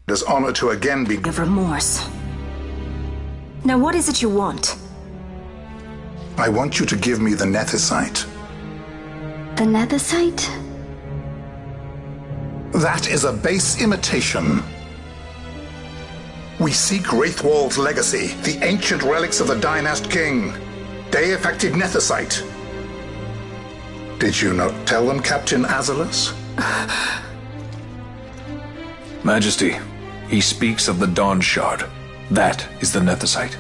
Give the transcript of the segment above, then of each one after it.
It is honor to again be... Of remorse. Now what is it you want? I want you to give me the Nethicite. The Nethicite? That is a base imitation. We seek Wraithwald's legacy, the ancient relics of the Dynast King. Day-affected Nethicite. Did you not tell them, Captain Azalus? Majesty, he speaks of the Dawn Shard. That is the Nethicite.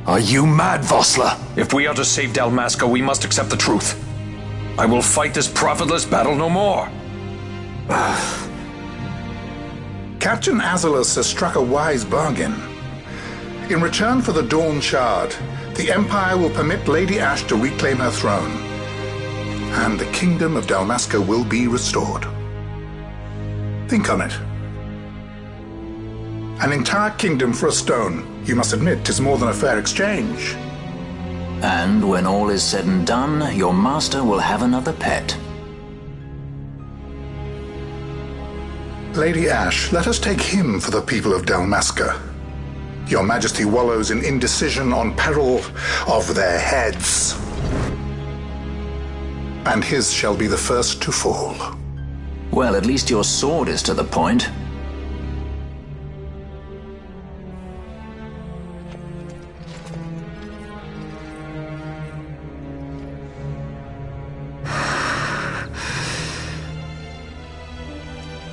Are you mad, Vossler? If we are to save Dalmasca, we must accept the truth. I will fight this profitless battle no more. Captain Azalus has struck a wise bargain. In return for the Dawn Shard, the Empire will permit Lady Ash to reclaim her throne, and the Kingdom of Dalmasca will be restored. Think on it. An entire kingdom for a stone, you must admit, is more than a fair exchange. And when all is said and done, your master will have another pet. Lady Ash, let us take him for the people of Dalmasca. Your Majesty wallows in indecision on peril of their heads. And his shall be the first to fall. Well, at least your sword is to the point.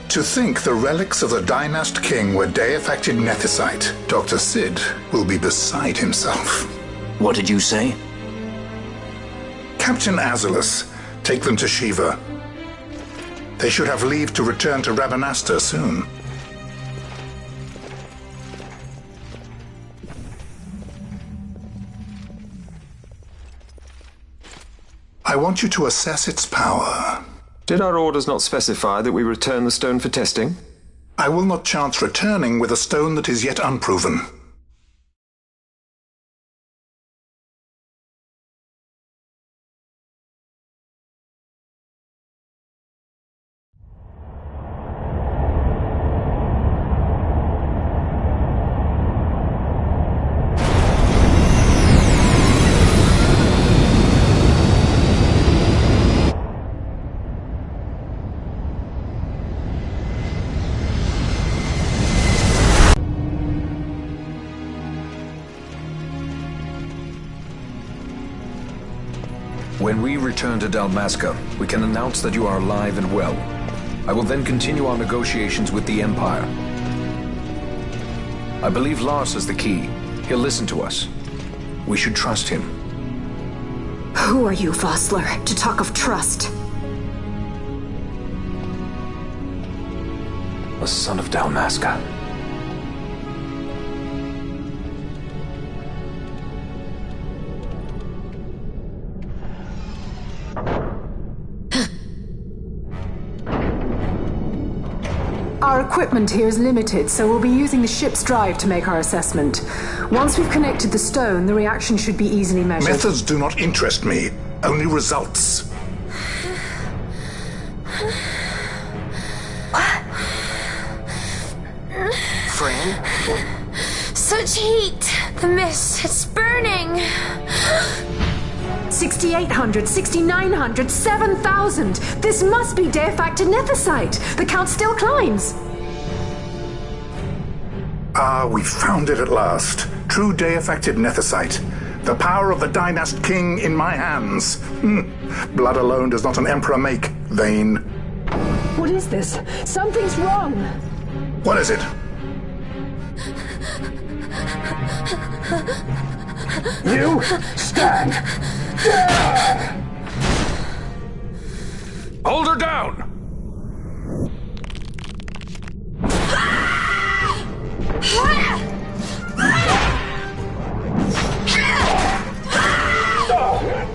To think the relics of the Dynast King were day-affected Nethicite, Dr. Sid will be beside himself. What did you say? Captain Azalus, take them to Shiva. They should have leave to return to Rabanastre soon. I want you to assess its power. Did our orders not specify that we return the stone for testing? I will not chance returning with a stone that is yet unproven. When we return to Dalmasca, we can announce that you are alive and well. I will then continue our negotiations with the Empire. I believe Lars has the key. He'll listen to us. We should trust him. Who are you, Vossler, to talk of trust? A son of Dalmasca. Our equipment here is limited, so we'll be using the ship's drive to make our assessment. Once we've connected the stone, the reaction should be easily measured. Methods do not interest me, only results. Friend? Such heat! The mist, it's burning! 6,800, 6,900, 7,000! This must be day-affected Nethicite! The count still climbs! Ah, we found it at last. True day-affected Nethicite. The power of the Dynast King in my hands. Blood alone does not an emperor make, vain. What is this? Something's wrong! What is it? You stand! Hold her down!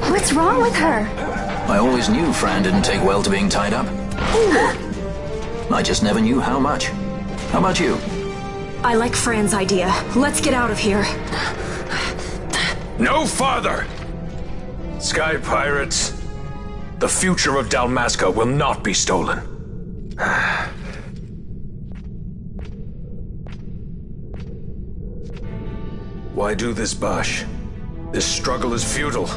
What's wrong with her? I always knew Fran didn't take well to being tied up. I just never knew how much. How about you? I like Fran's idea. Let's get out of here. No farther! Sky Pirates, the future of Dalmasca will not be stolen. Why do this, Bash? This struggle is futile.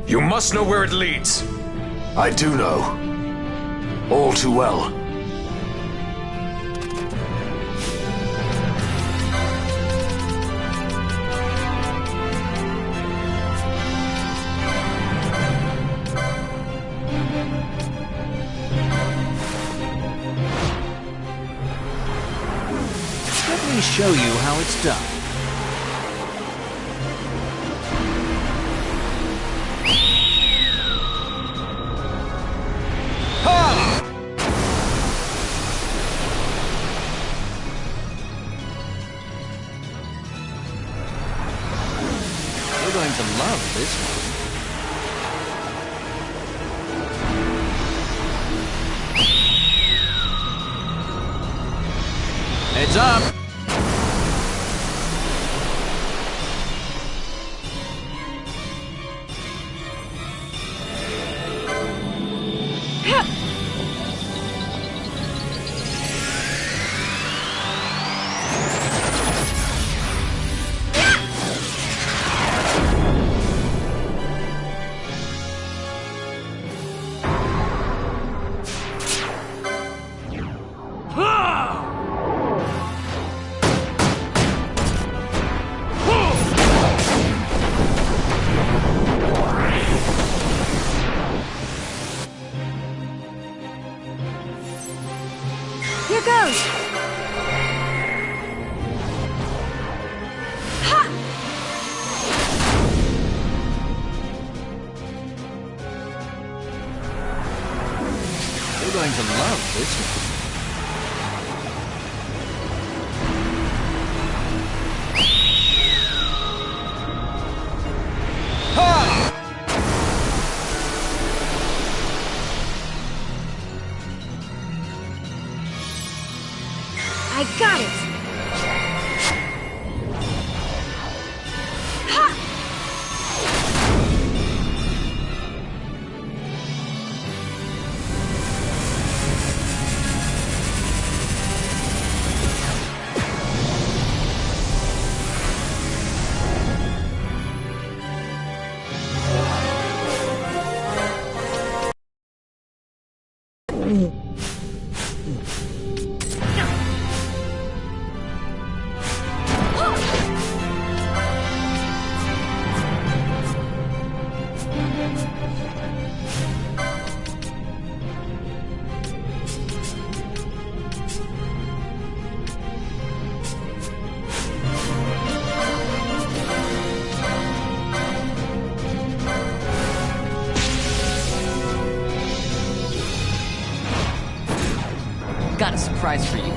You must know where it leads. I do know. All too well. Let me show you how it's done. You're going to love this one. Heads up! Here goes! Ha! You're going to love this one. I got it! Ha! Got a surprise for you.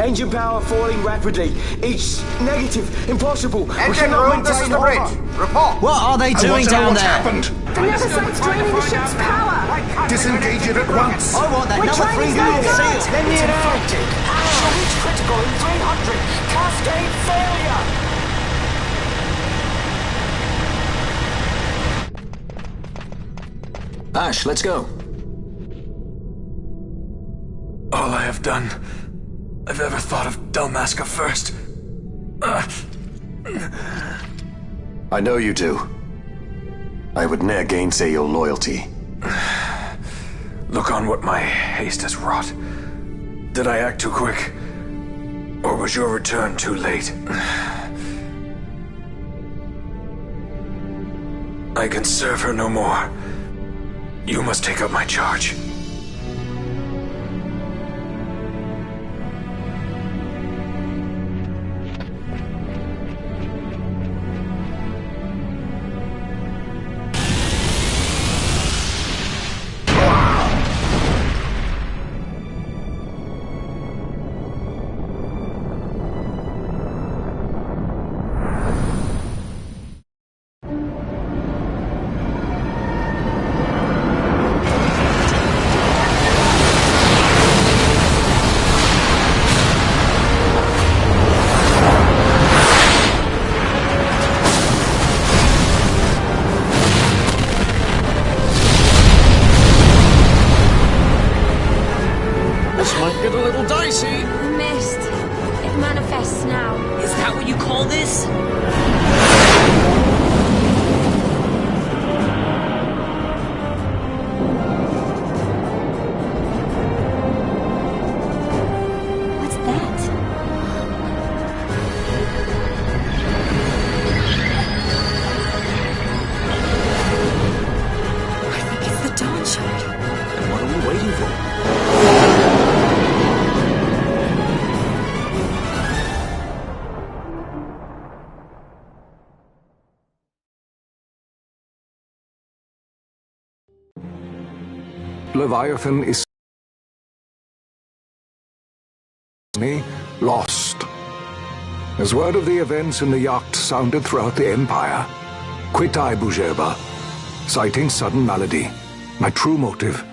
Engine power falling rapidly. It's negative. Impossible. Engine room, this is the bridge. Report. What are they doing down What's there? happened? The nether site's draining the ship's power! Disengage it at once. I want that We're number trying 3 to unit go seal. good. Lend me an hand. Shall reach critical in 300. Cascade failure. Ash, let's go. All I have done, I've ever thought of Dalmasca first. I know you do. I would ne'er gainsay your loyalty. Look on what my haste has wrought. Did I act too quick? Or was your return too late? I can serve her no more. You must take up my charge. Leviathan is lost. As word of the events in the yacht sounded throughout the Empire, quit I Bujeba, citing sudden malady. My true motive,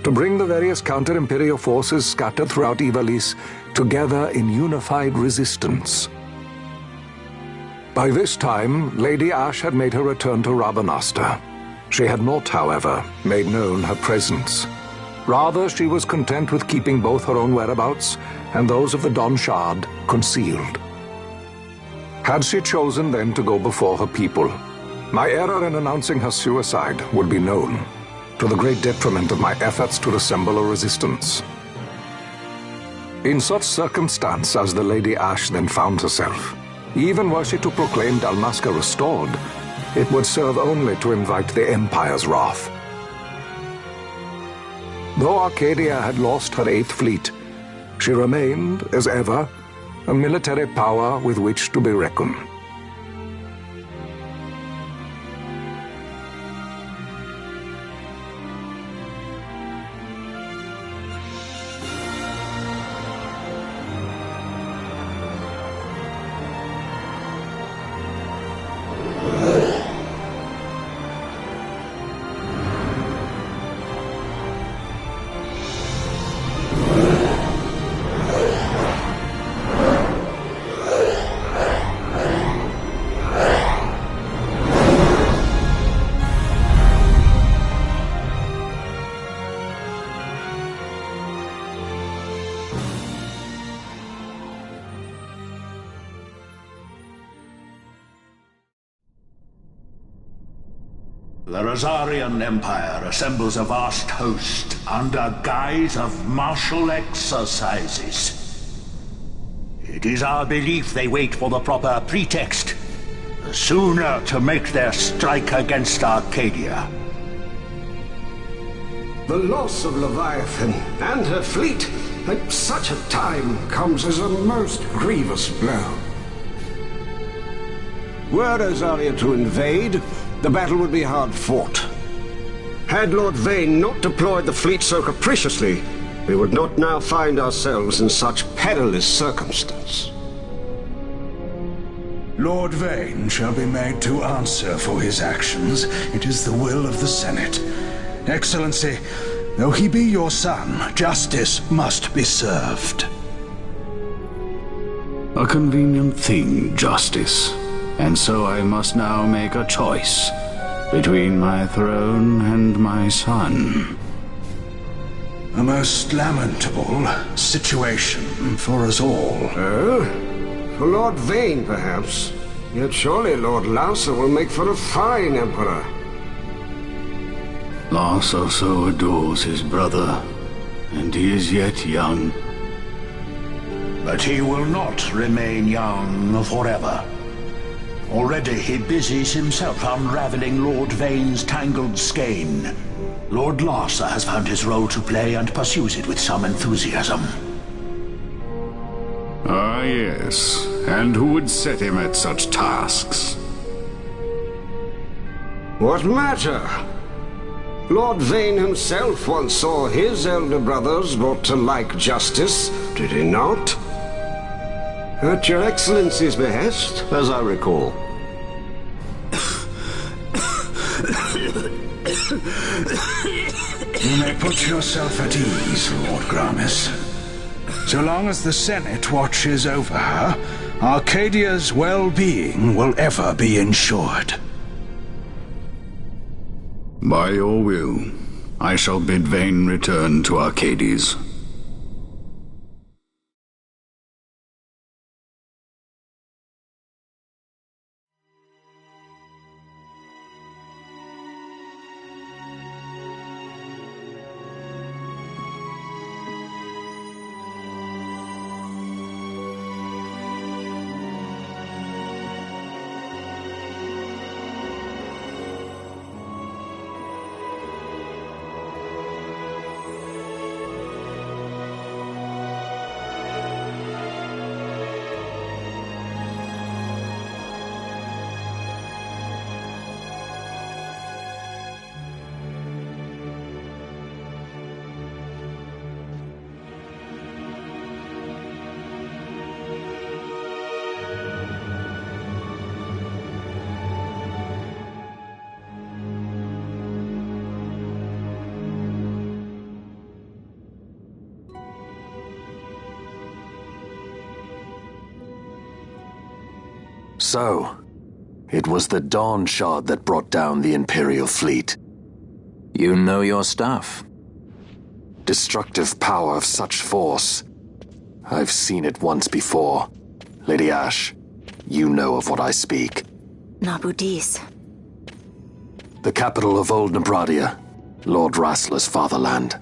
to bring the various counter-imperial forces scattered throughout Ivalice together in unified resistance. By this time, Lady Ash had made her return to Rabanastre. She had not, however, made known her presence. Rather, she was content with keeping both her own whereabouts and those of the Don Shard concealed. Had she chosen then to go before her people, my error in announcing her suicide would be known, to the great detriment of my efforts to assemble a resistance. In such circumstance as the Lady Ash then found herself, even were she to proclaim Dalmasca restored, it would serve only to invite the Empire's wrath. Though Arcadia had lost her 8th fleet, she remained, as ever, a military power with which to be reckoned. The Rosarian Empire assembles a vast host under guise of martial exercises. It is our belief they wait for the proper pretext, the sooner to make their strike against Arcadia. The loss of Leviathan and her fleet at such a time comes as a most grievous blow. Were Rosaria to invade, the battle would be hard fought. Had Lord Vane not deployed the fleet so capriciously, we would not now find ourselves in such perilous circumstance. Lord Vane shall be made to answer for his actions. It is the will of the Senate. Excellency, though he be your son, justice must be served. A convenient thing, justice. And so I must now make a choice between my throne and my son. A most lamentable situation for us all. Oh? For Lord Vane, perhaps. Yet surely Lord Larsa will make for a fine emperor. Larsa so adores his brother, and he is yet young. But he will not remain young forever. Already he busies himself unraveling Lord Vane's tangled skein. Lord Larsa has found his role to play and pursues it with some enthusiasm. Ah, yes. And who would set him at such tasks? What matter? Lord Vane himself once saw his elder brothers brought to like justice, did he not? At your Excellency's behest, as I recall. You may put yourself at ease, Lord Gramis. So long as the Senate watches over her, Arcadia's well-being will ever be ensured. By your will, I shall bid Vane return to Arcades. So, it was the Dawn Shard that brought down the Imperial fleet. You know your stuff. Destructive power of such force. I've seen it once before. Lady Ash, you know of what I speak. Nabudis. The capital of Old Nebradia, Lord Rassler's fatherland.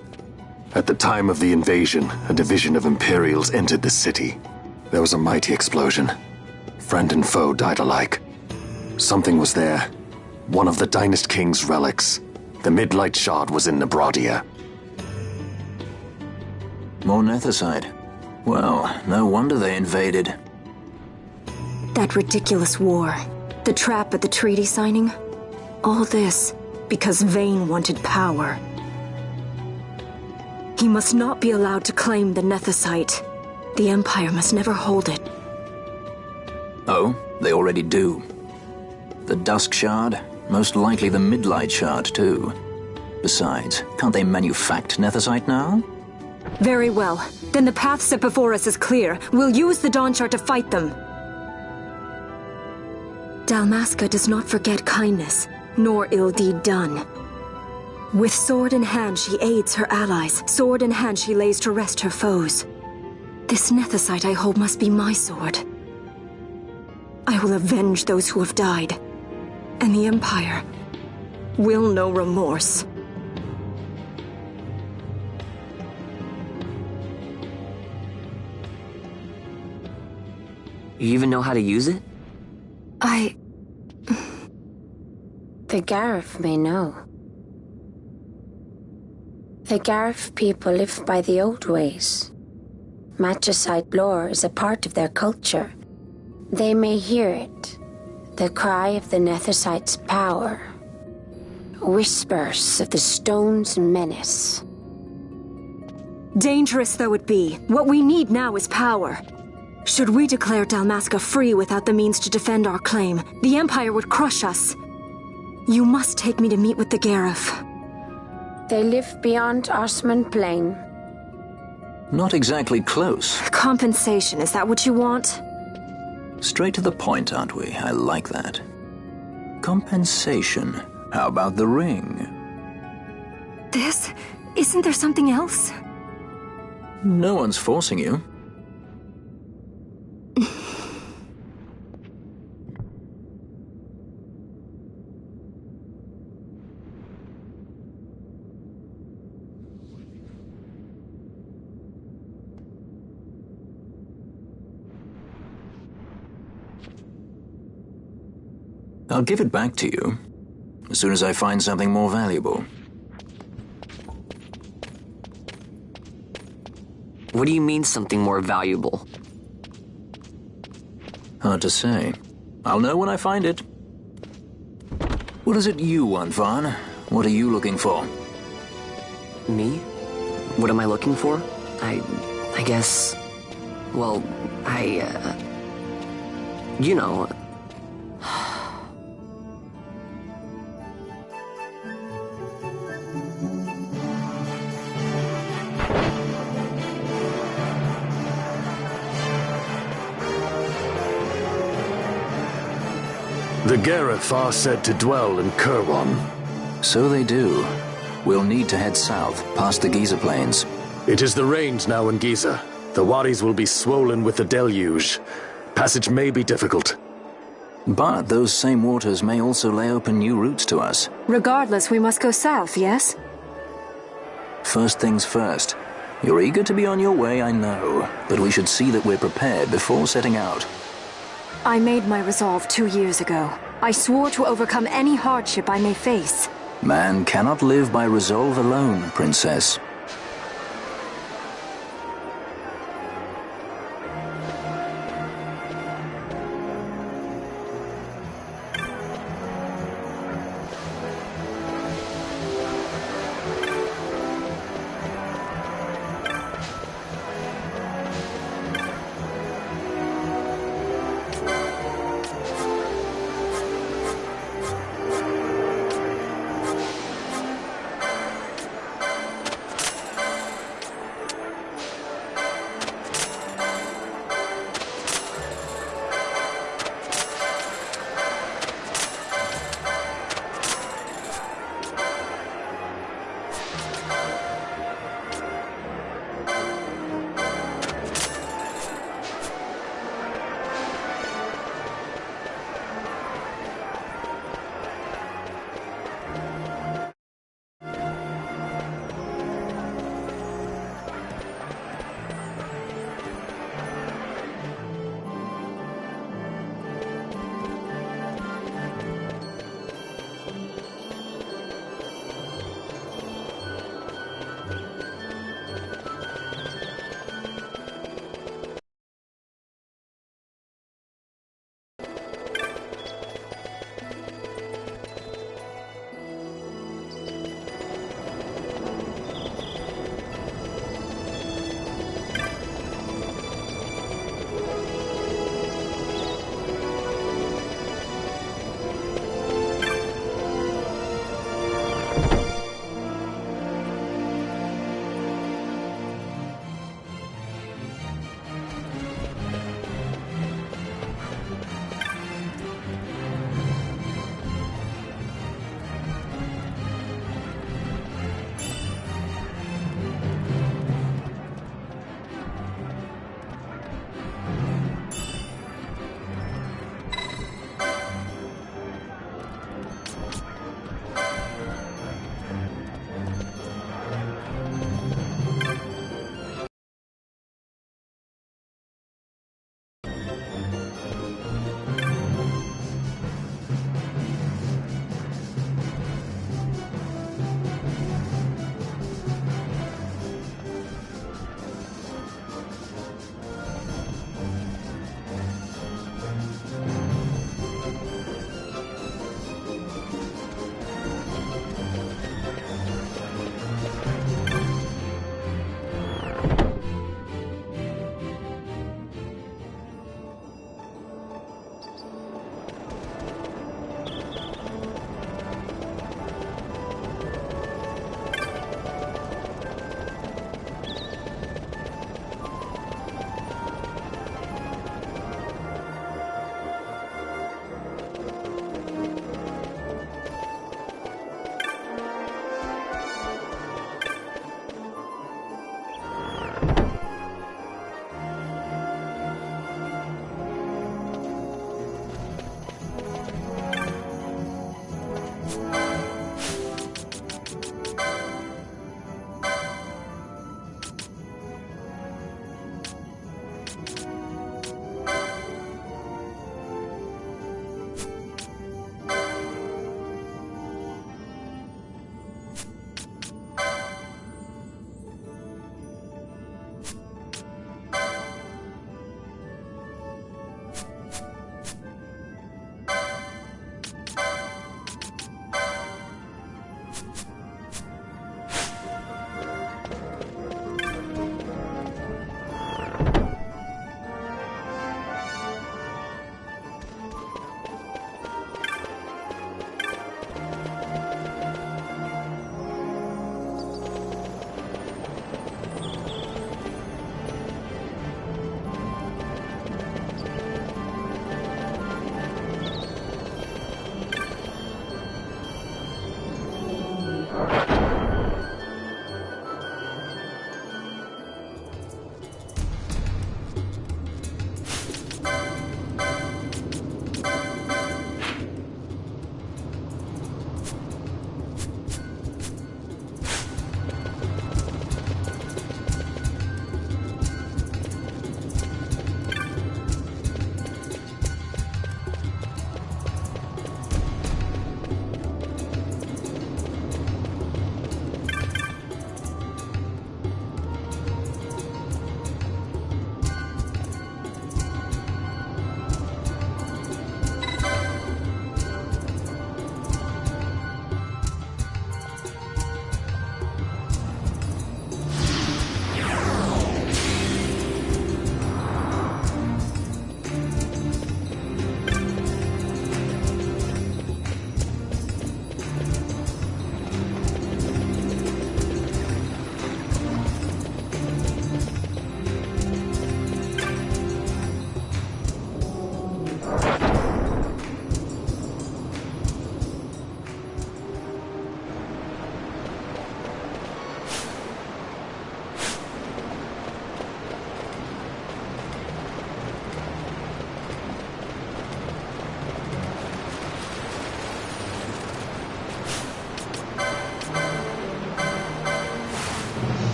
At the time of the invasion, a division of Imperials entered the city. There was a mighty explosion. Friend and foe died alike. Something was there. One of the Dynast King's relics. The Midlight Shard was in Nebradia. More Nethicite. Well, no wonder they invaded. That ridiculous war. The trap at the treaty signing. All this because Vayne wanted power. He must not be allowed to claim the Nethicite. The Empire must never hold it. Oh, they already do. The Dusk Shard, most likely the Midlight Shard too. Besides, can't they manufacture Nethicite now? Very well. Then the path set before us is clear. We'll use the Dawn Shard to fight them. Dalmasca does not forget kindness, nor ill deed done. With sword in hand, she aids her allies. Sword in hand, she lays to rest her foes. This Nethicite I hold must be my sword. I will avenge those who have died. And the Empire will know remorse. You even know how to use it? The Garif may know. The Garif people live by the old ways. Matricide lore is a part of their culture. They may hear it, the cry of the Nethicite's power. Whispers of the stone's menace. Dangerous though it be, what we need now is power. Should we declare Dalmasca free without the means to defend our claim, the Empire would crush us. You must take me to meet with the Garif. They live beyond Osman Plain. Not exactly close. Compensation, is that what you want? Straight to the point, aren't we? I like that. Compensation. How about the ring? This? Isn't there something else? No one's forcing you. I'll give it back to you as soon as I find something more valuable. What do you mean something more valuable? Hard to say. I'll know when I find it. What is it you want, Vaughn? What are you looking for? Me? What am I looking for? I guess... Well, you know... The Garif are said to dwell in Kirwan. So they do. We'll need to head south, past the Giza Plains. It is the rains now in Giza. The wadis will be swollen with the deluge. Passage may be difficult. But those same waters may also lay open new routes to us. Regardless, we must go south, yes? First things first. You're eager to be on your way, I know. But we should see that we're prepared before setting out. I made my resolve 2 years ago. I swore to overcome any hardship I may face. Man cannot live by resolve alone, Princess.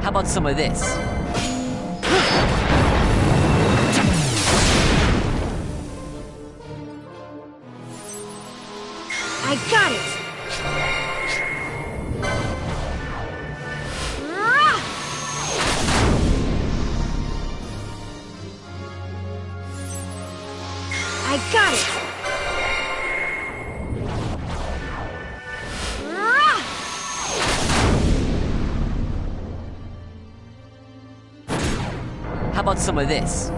How about some of this? I got it! I got it! How about some of this?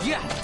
Yeah.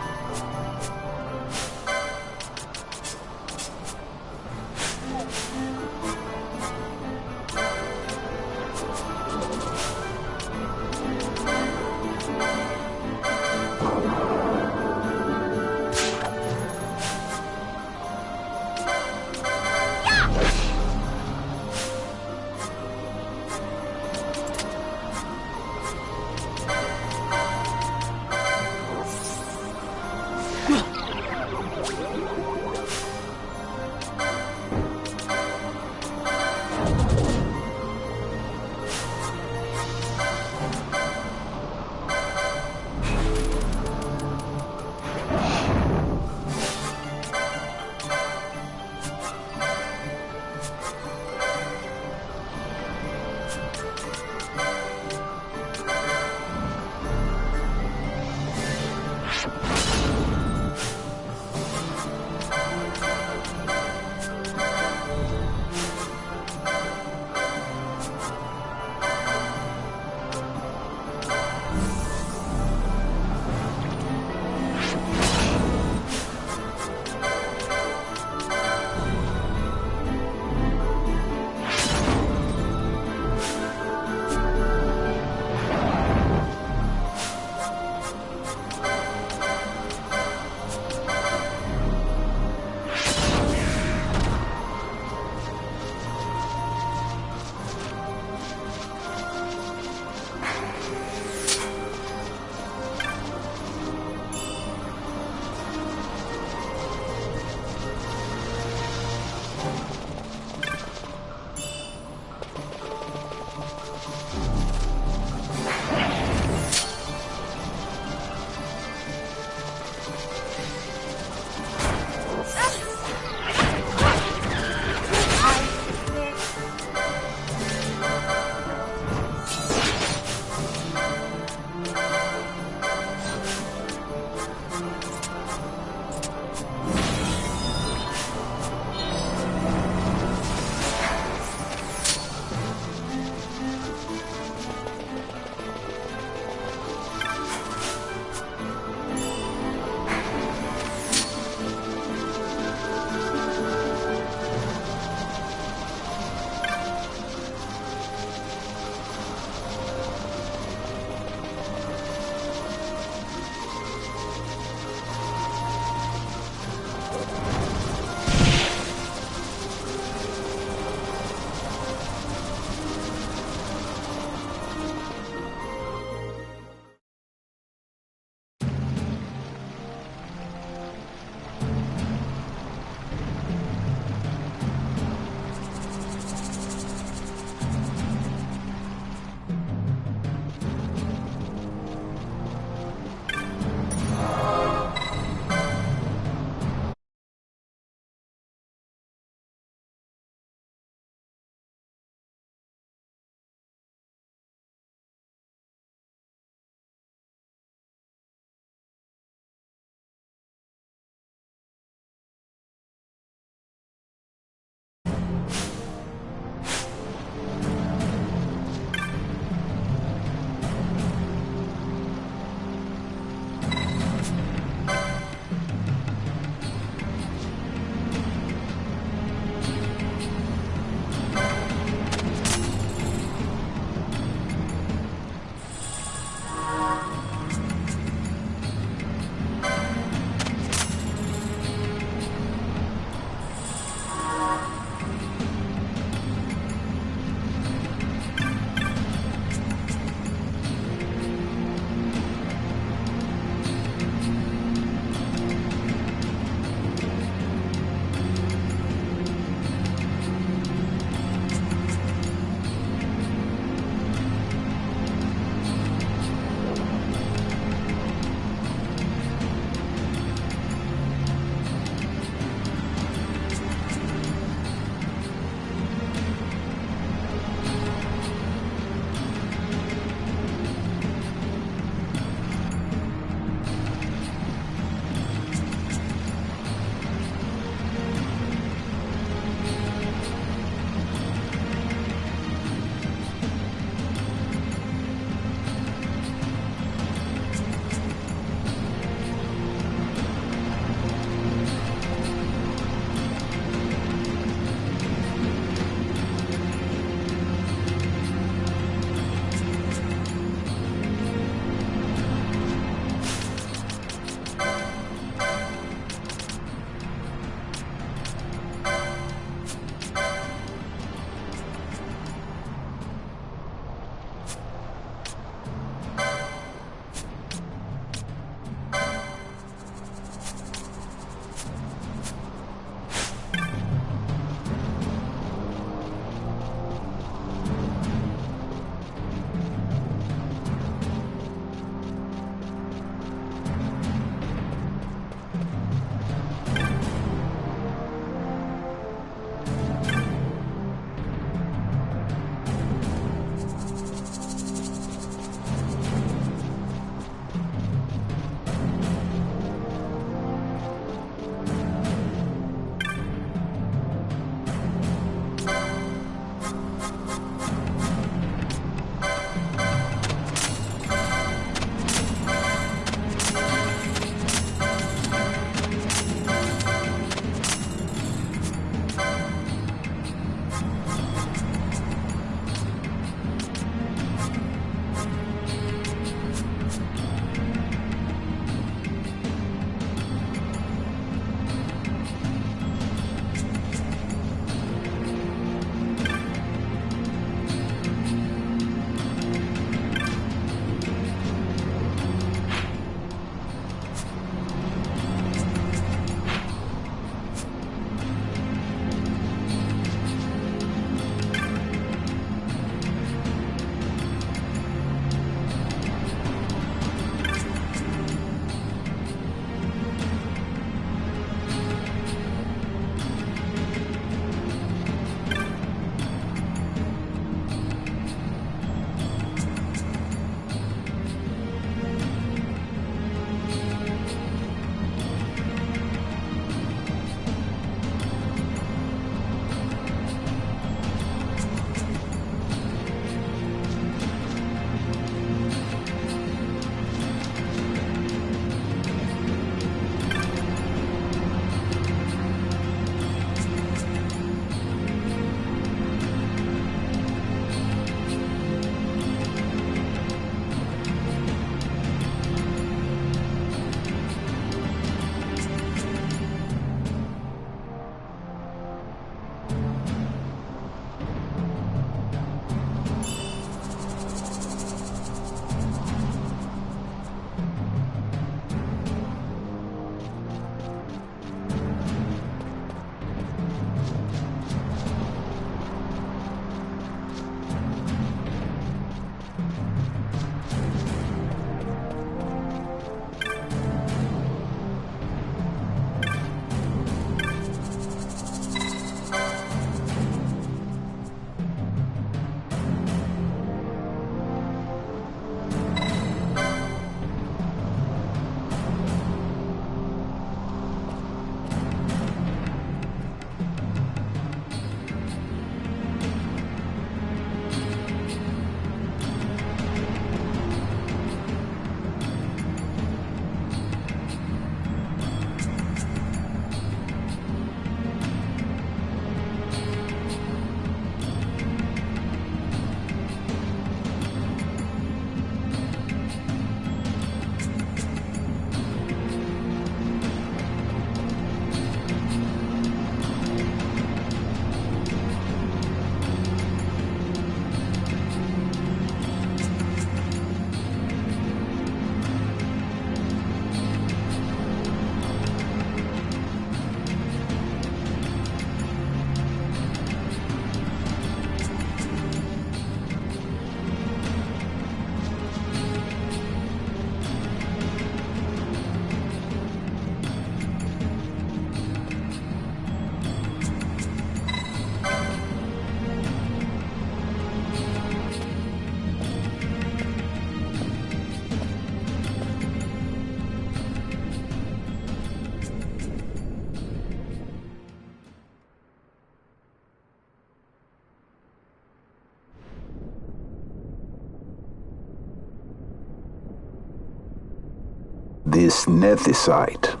This nethicite.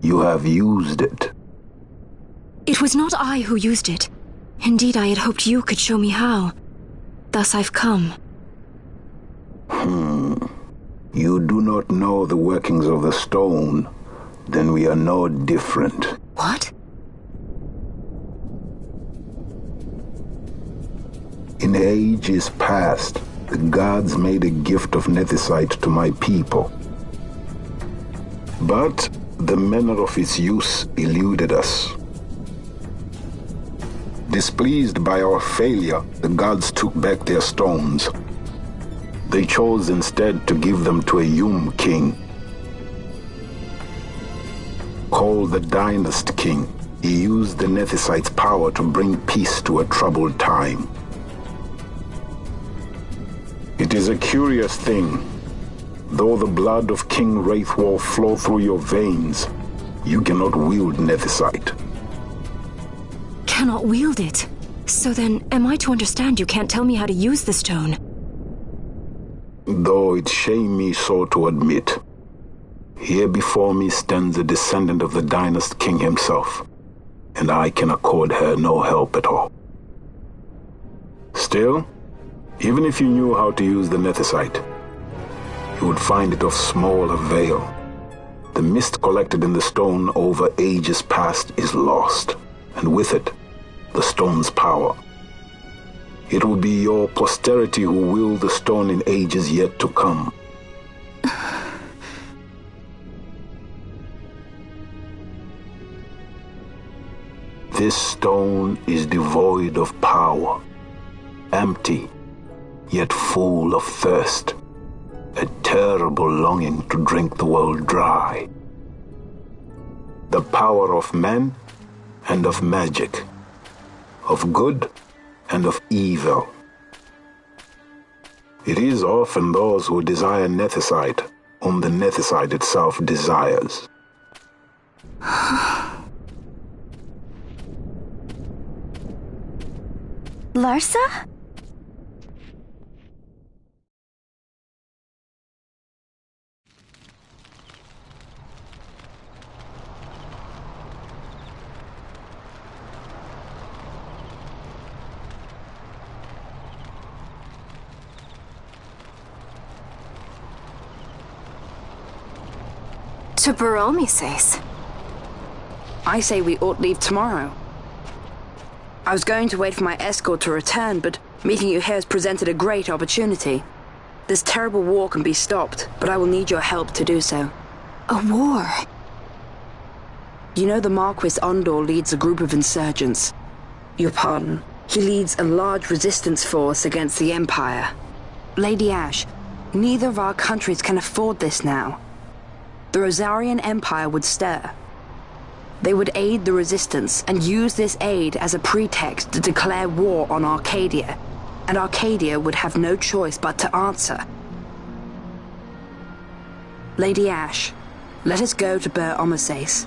You have used it. It was not I who used it. Indeed, I had hoped you could show me how. Thus I've come. You do not know the workings of the stone. Then we are no different. What? In ages past, the gods made a gift of nethicite to my people. But the manner of its use eluded us. Displeased by our failure, the gods took back their stones. They chose instead to give them to a Yum king. Called the Dynast King, he used the nethicite's power to bring peace to a troubled time. It is a curious thing. Though the blood of King Wraithwall flow through your veins, you cannot wield nethicite. Cannot wield it? So then, am I to understand you can't tell me how to use the stone? Though it shame me so to admit, here before me stands a descendant of the Dynast King himself, and I can accord her no help at all. Still, even if you knew how to use the nethicite, you would find it of small avail. The mist collected in the stone over ages past is lost, and with it, the stone's power. It will be your posterity who wield the stone in ages yet to come. This stone is devoid of power, empty, yet full of thirst, a terrible longing to drink the world dry. The power of men and of magic, of good and of evil. It is often those who desire nethicite whom the nethicite itself desires. Larsa? To Baromises. I say we ought leave tomorrow. I was going to wait for my escort to return, but meeting you here has presented a great opportunity. This terrible war can be stopped, but I will need your help to do so. A war? You know the Marquis Ondor leads a group of insurgents. Your pardon. He leads a large resistance force against the Empire. Lady Ash, neither of our countries can afford this now. The Rosarian Empire would stir. They would aid the resistance and use this aid as a pretext to declare war on Arcadia, and Arcadia would have no choice but to answer. Lady Ash, let us go to Baromises.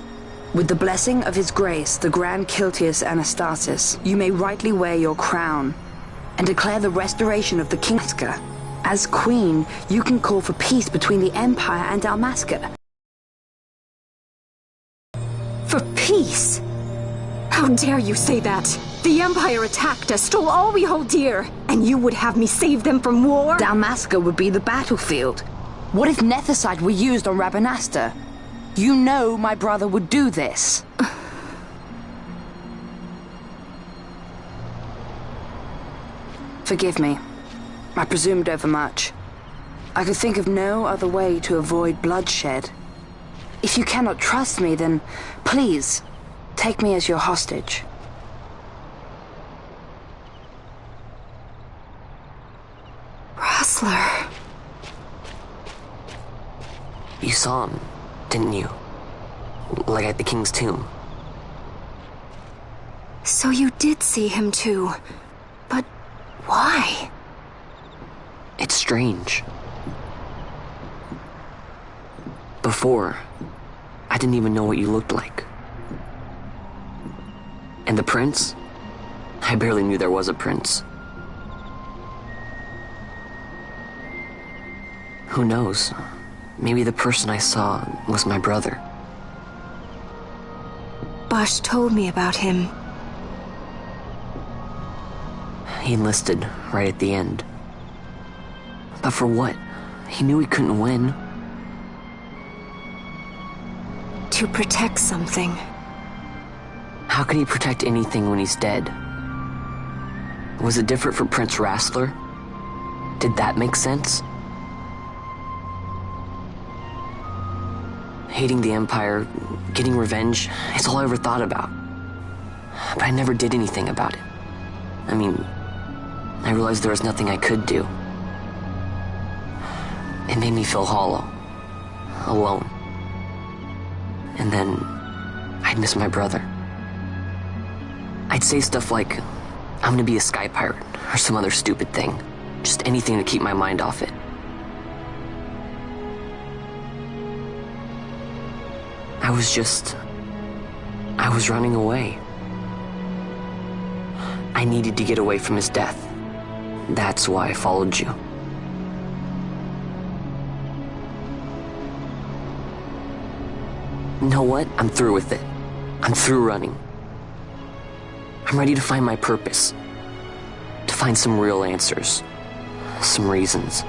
With the blessing of His Grace, the Grand Kiltius Anastasis, you may rightly wear your crown and declare the restoration of the Kingska. As Queen, you can call for peace between the Empire and Dalmasca. For peace? How dare you say that? The Empire attacked us, stole all we hold dear, and you would have me save them from war? Dalmasca would be the battlefield. What if nethicite were used on Rabanasta? You know my brother would do this. Forgive me. I presumed overmuch. I could think of no other way to avoid bloodshed. If you cannot trust me, then please, take me as your hostage. Rustler. You saw him, didn't you? Like at the King's tomb. So you did see him too. But why? It's strange. Before, I didn't even know what you looked like. And the prince? I barely knew there was a prince. Who knows? Maybe the person I saw was my brother. Basch told me about him. He enlisted right at the end. But for what? He knew he couldn't win. To protect something. How can he protect anything when he's dead? Was it different for Prince Rassler? Did that make sense? Hating the Empire, getting revenge, it's all I ever thought about. But I never did anything about it. I mean, I realized there was nothing I could do. It made me feel hollow, alone. And then I'd miss my brother. I'd say stuff like, I'm gonna be a sky pirate, or some other stupid thing. Just anything to keep my mind off it. I was running away. I needed to get away from his death. That's why I followed you. You know what? I'm through with it. I'm through running. I'm ready to find my purpose. To find some real answers. Some reasons.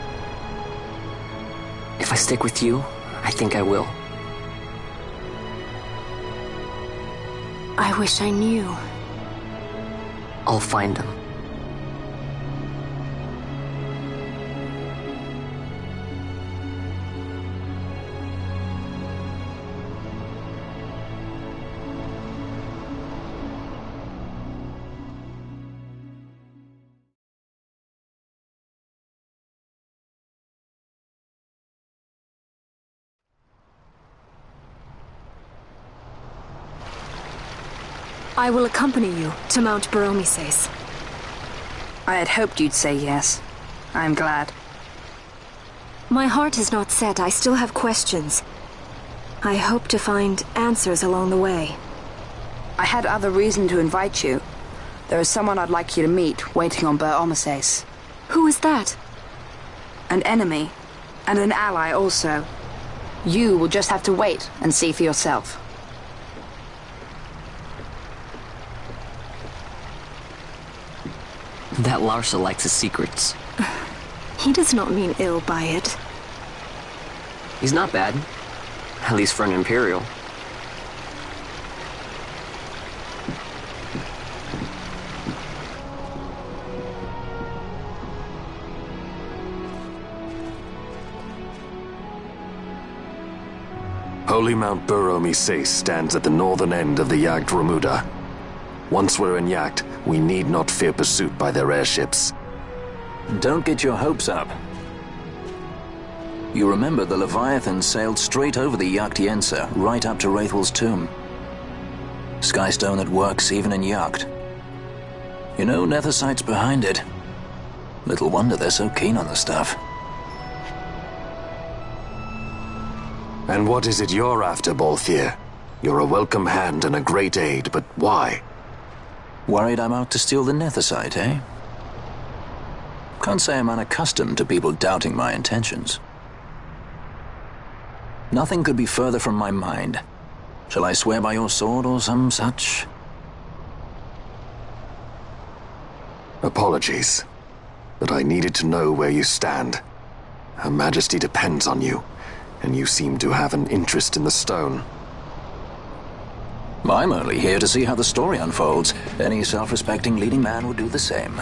If I stick with you, I think I will. I wish I knew. I'll find them. I will accompany you to Mount Baromises. I had hoped you'd say yes. I'm glad. My heart is not set. I still have questions. I hope to find answers along the way. I had other reason to invite you. There is someone I'd like you to meet waiting on Baromises. Who is that? An enemy, and an ally also. You will just have to wait and see for yourself. That Larsa likes his secrets. He does not mean ill by it. He's not bad. At least for an Imperial. Holy Mount Baromises stands at the northern end of the Jagd Remuda. Once we're in Jagd, we need not fear pursuit by their airships. Don't get your hopes up. You remember the Leviathan sailed straight over the Jagd right up to Wraithel's tomb. Skystone that works even in Jagd. You know Nethersight's behind it. Little wonder they're so keen on the stuff. And what is it you're after, Balthier? You're a welcome hand and a great aid, but why? Worried I'm out to steal the Nethersight, eh? Can't say I'm unaccustomed to people doubting my intentions. Nothing could be further from my mind. Shall I swear by your sword or some such? Apologies, but I needed to know where you stand. Her Majesty depends on you, and you seem to have an interest in the stone. I'm only here to see how the story unfolds. Any self-respecting leading man would do the same.